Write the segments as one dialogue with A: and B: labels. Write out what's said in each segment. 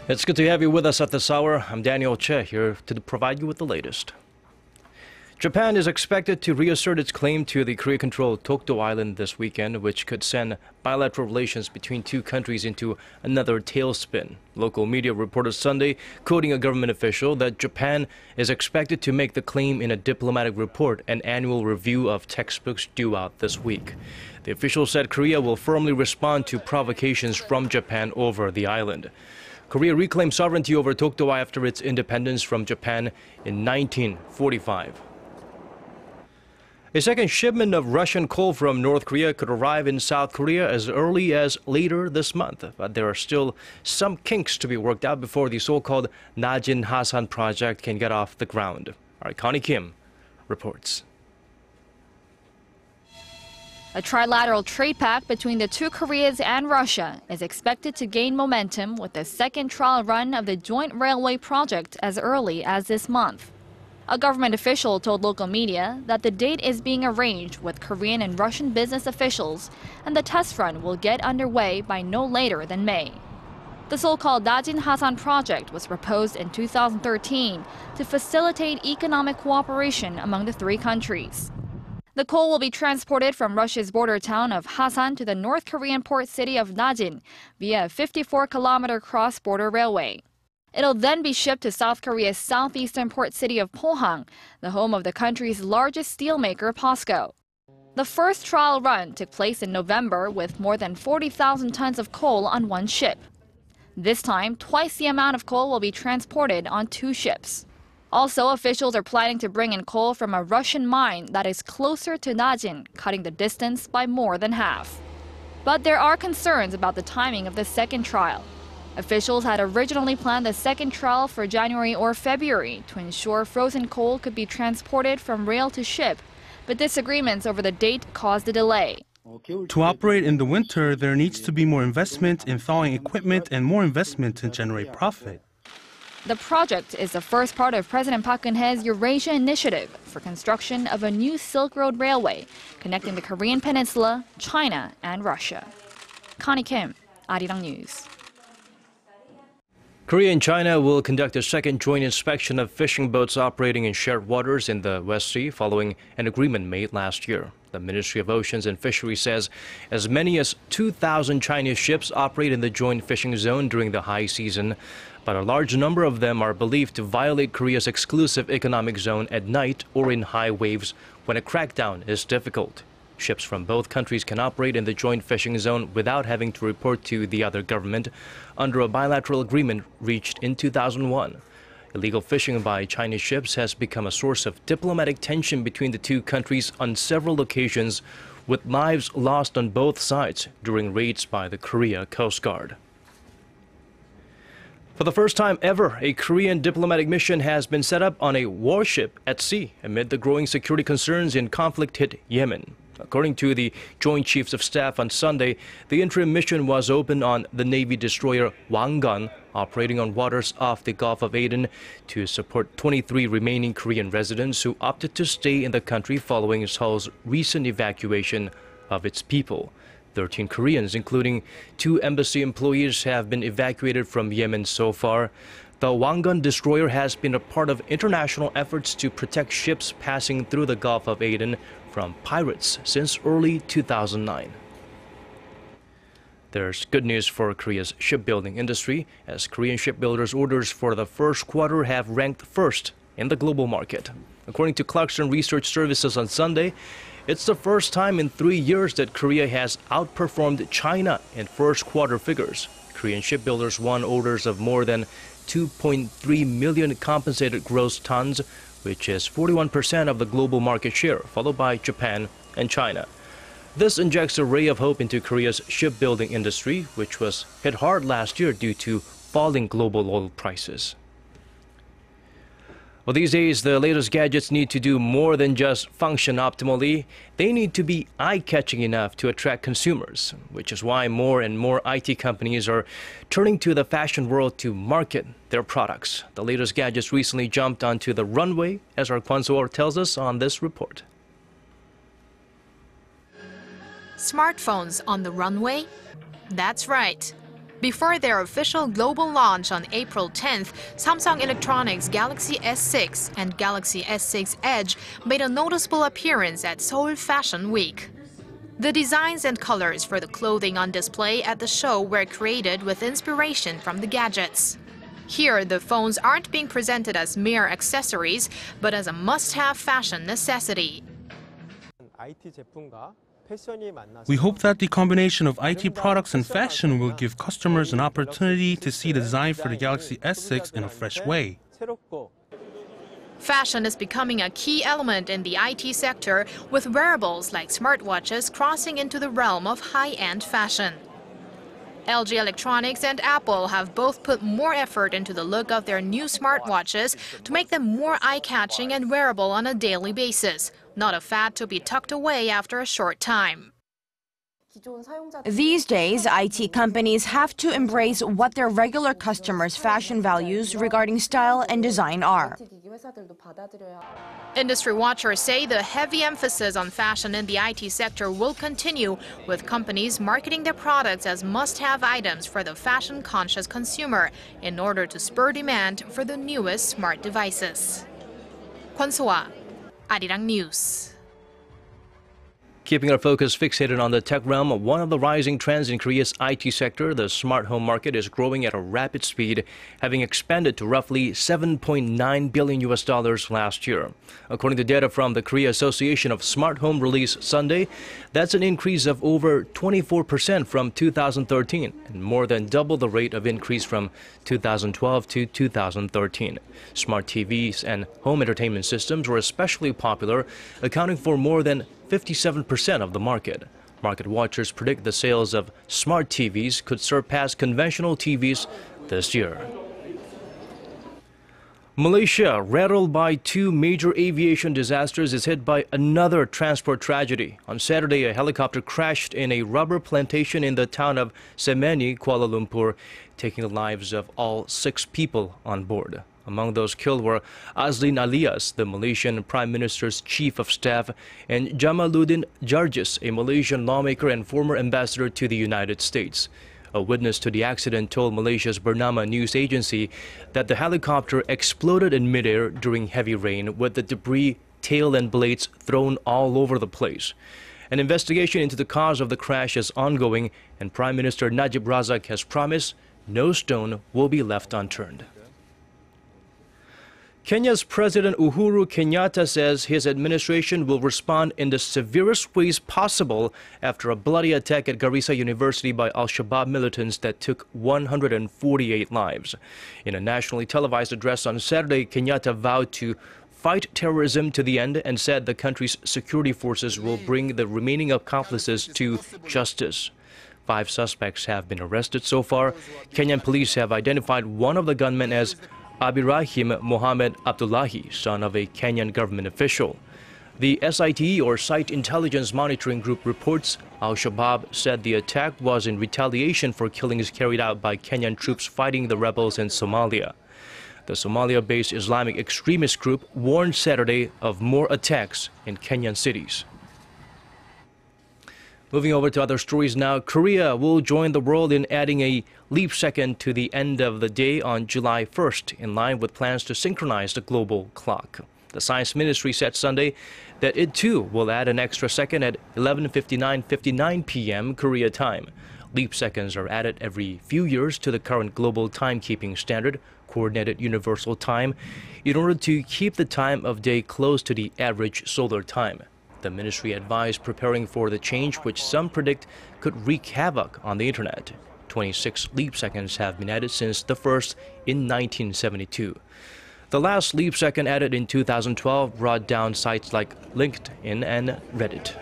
A: It's good to have you with us at this hour. I'm Daniel Choy, here to provide you with the latest. Japan is expected to reassert its claim to the Korea-controlled Dokdo Island this weekend, which could send bilateral relations between two countries into another tailspin. Local media reported Sunday, quoting a government official, that Japan is expected to make the claim in a diplomatic report and annual review of textbooks due out this week. The official said Korea will firmly respond to provocations from Japan over the island. Korea reclaimed sovereignty over Dokdo after its independence from Japan in 1945. A second shipment of Russian coal from North Korea could arrive in South Korea as early as later this month. But there are still some kinks to be worked out before the so-called Najin Hasan project can get off the ground. Our Connie Kim reports.
B: A trilateral trade pact between the two Koreas and Russia is expected to gain momentum with the second trial run of the joint railway project as early as this month. A government official told local media that the date is being arranged with Korean and Russian business officials, and the test run will get underway by no later than May. The so-called Najin Hasan project was proposed in 2013 to facilitate economic cooperation among the three countries. The coal will be transported from Russia's border town of Hasan to the North Korean port city of Najin via a 54-kilometer cross-border railway. It'll then be shipped to South Korea's southeastern port city of Pohang, the home of the country's largest steelmaker, POSCO. The first trial run took place in November with more than 40,000 tons of coal on one ship. This time, twice the amount of coal will be transported on two ships. Also, officials are planning to bring in coal from a Russian mine that is closer to Najin, cutting the distance by more than half. But there are concerns about the timing of the second trial. Officials had originally planned the second trial for January or February to ensure frozen coal could be transported from rail to ship, but disagreements over the date caused a delay.
C: To operate in the winter, there needs to be more investment in thawing equipment and more investment to generate profit.
B: The project is the first part of President Park Geun-hye's Eurasia Initiative for construction of a new Silk Road railway connecting the Korean peninsula, China, and Russia. Connie Kim, Arirang News.
A: Korea and China will conduct a second joint inspection of fishing boats operating in shared waters in the West Sea following an agreement made last year. The Ministry of Oceans and Fisheries says as many as 2,000 Chinese ships operate in the joint fishing zone during the high season, but a large number of them are believed to violate Korea's exclusive economic zone at night or in high waves when a crackdown is difficult. Ships from both countries can operate in the joint fishing zone without having to report to the other government under a bilateral agreement reached in 2001. Illegal fishing by Chinese ships has become a source of diplomatic tension between the two countries on several occasions, with lives lost on both sides during raids by the Korea Coast Guard. For the first time ever, a Korean diplomatic mission has been set up on a warship at sea amid the growing security concerns in conflict-hit Yemen. According to the Joint Chiefs of Staff on Sunday, the interim mission was opened on the Navy destroyer Wangan, operating on waters off the Gulf of Aden, to support 23 remaining Korean residents who opted to stay in the country following Seoul's recent evacuation of its people. 13 Koreans, including 2 embassy employees, have been evacuated from Yemen so far. The Wangan destroyer has been a part of international efforts to protect ships passing through the Gulf of Aden from pirates since early 2009. There's good news for Korea's shipbuilding industry, as Korean shipbuilders' orders for the first quarter have ranked first in the global market. According to Clarkson Research Services on Sunday, it's the first time in 3 years that Korea has outperformed China in first quarter figures. Korean shipbuilders won orders of more than 2.3 million compensated gross tons, which is 41% of the global market share, followed by Japan and China. This injects a ray of hope into Korea's shipbuilding industry, which was hit hard last year due to falling global oil prices. Well, these days, the latest gadgets need to do more than just function optimally. They need to be eye-catching enough to attract consumers, which is why more and more IT companies are turning to the fashion world to market their products. The latest gadgets recently jumped onto the runway, as our Kwon tells us on this report.
D: Smartphones on the runway? That's right. Before their official global launch on April 10th, Samsung Electronics Galaxy S6 and Galaxy S6 Edge made a noticeable appearance at Seoul Fashion Week. The designs and colors for the clothing on display at the show were created with inspiration from the gadgets. Here, the phones aren't being presented as mere accessories, but as a must-have fashion necessity.
C: We hope that the combination of IT products and fashion will give customers an opportunity to see the design for the Galaxy S6 in a fresh way.
D: Fashion is becoming a key element in the IT sector, with wearables like smartwatches crossing into the realm of high-end fashion. LG Electronics and Apple have both put more effort into the look of their new smartwatches to make them more eye-catching and wearable on a daily basis, not a fad to be tucked away after a short time.
E: These days, IT companies have to embrace what their regular customers' fashion values regarding style and design are.
D: Industry watchers say the heavy emphasis on fashion in the IT sector will continue, with companies marketing their products as must-have items for the fashion-conscious consumer in order to spur demand for the newest smart devices. Kwon, Arirang News.
A: Keeping our focus fixated on the tech realm, one of the rising trends in Korea's IT sector, the smart home market, is growing at a rapid speed, having expanded to roughly $7.9 billion last year. According to data from the Korea Association of Smart Home released Sunday, that's an increase of over 24% from 2013 and more than double the rate of increase from 2012 to 2013. Smart TVs and home entertainment systems were especially popular, accounting for more than 57% of the market. Market watchers predict the sales of smart TVs could surpass conventional TVs this year. Malaysia, rattled by two major aviation disasters, is hit by another transport tragedy. On Saturday, a helicopter crashed in a rubber plantation in the town of Semeni, Kuala Lumpur, taking the lives of all 6 people on board. Among those killed were Azlin Alias, the Malaysian Prime Minister's Chief of Staff, and Jamaluddin Jarjis, a Malaysian lawmaker and former ambassador to the United States. A witness to the accident told Malaysia's Bernama news agency that the helicopter exploded in midair during heavy rain, with the debris, tail and blades thrown all over the place. An investigation into the cause of the crash is ongoing, and Prime Minister Najib Razak has promised no stone will be left unturned. Kenya's President Uhuru Kenyatta says his administration will respond in the severest ways possible after a bloody attack at Garissa University by al-Shabaab militants that took 148 lives. In a nationally televised address on Saturday, Kenyatta vowed to fight terrorism to the end and said the country's security forces will bring the remaining accomplices to justice. 5 suspects have been arrested so far. Kenyan police have identified one of the gunmen as Abirahim Mohammed Abdullahi, son of a Kenyan government official. The SITE, or Site Intelligence Monitoring Group, reports al-Shabaab said the attack was in retaliation for killings carried out by Kenyan troops fighting the rebels in Somalia. The Somalia-based Islamic extremist group warned Saturday of more attacks in Kenyan cities. Moving over to other stories now, Korea will join the world in adding a leap second to the end of the day on July 1st, in line with plans to synchronize the global clock. The Science Ministry said Sunday that it too will add an extra second at 11:59 p.m. Korea time. Leap seconds are added every few years to the current global timekeeping standard, Coordinated Universal Time, in order to keep the time of day close to the average solar time. The ministry advised preparing for the change, which some predict could wreak havoc on the internet. 26 leap seconds have been added since the first in 1972. The last leap second, added in 2012, brought down sites like LinkedIn and Reddit.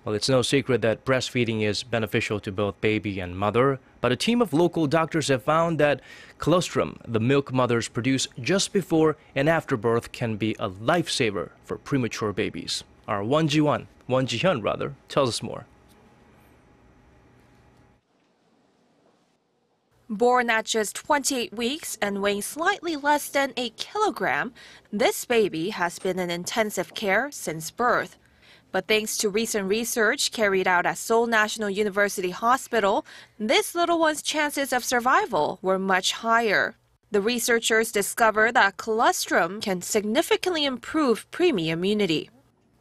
A: Well, it's no secret that breastfeeding is beneficial to both baby and mother, but a team of local doctors have found that colostrum, the milk mothers produce just before and after birth, can be a lifesaver for premature babies. Our Won Ji-hyun, tells us more.
F: Born at just 28 weeks and weighing slightly less than a kilogram, this baby has been in intensive care since birth. But thanks to recent research carried out at Seoul National University Hospital, this little one's chances of survival were much higher. The researchers discovered that colostrum can significantly improve preemie immunity.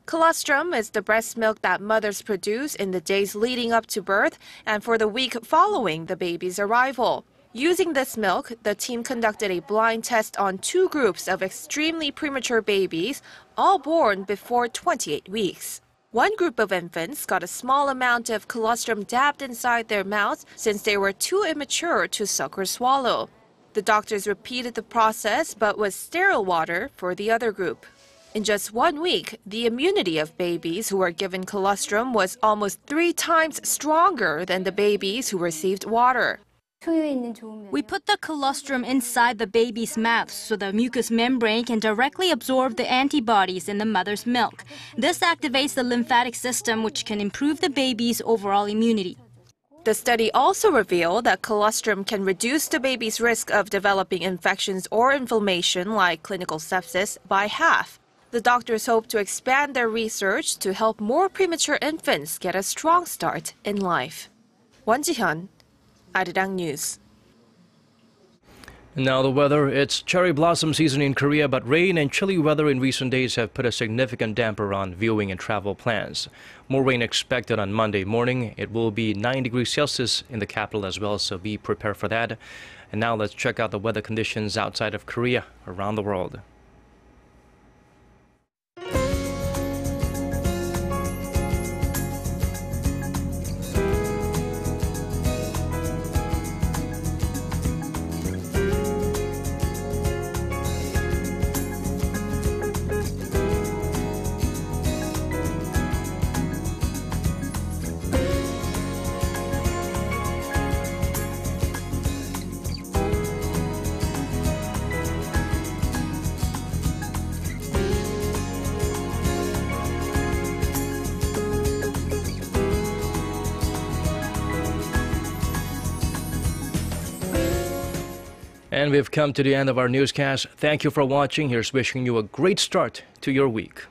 F: Colostrum is the breast milk that mothers produce in the days leading up to birth and for the week following the baby's arrival. Using this milk, the team conducted a blind test on 2 groups of extremely premature babies, all born before 28 weeks. One group of infants got a small amount of colostrum dabbed inside their mouths since they were too immature to suck or swallow. The doctors repeated the process but with sterile water for the other group. In just 1 week, the immunity of babies who were given colostrum was almost 3 times stronger than the babies who received water.
G: We put the colostrum inside the baby's mouth so the mucous membrane can directly absorb the antibodies in the mother's milk. This activates the lymphatic system, which can improve the baby's overall immunity.
F: The study also revealed that colostrum can reduce the baby's risk of developing infections or inflammation like clinical sepsis by half. The doctors hope to expand their research to help more premature infants get a strong start in life. Won Ji-hyun, Arirang News.
A: Now the weather. It's cherry blossom season in Korea, but rain and chilly weather in recent days have put a significant damper on viewing and travel plans. More rain expected on Monday morning. It will be 9 degrees Celsius in the capital as well, so be prepared for that. And now let's check out the weather conditions outside of Korea around the world. And we've come to the end of our newscast. Thank you for watching. Here's wishing you a great start to your week.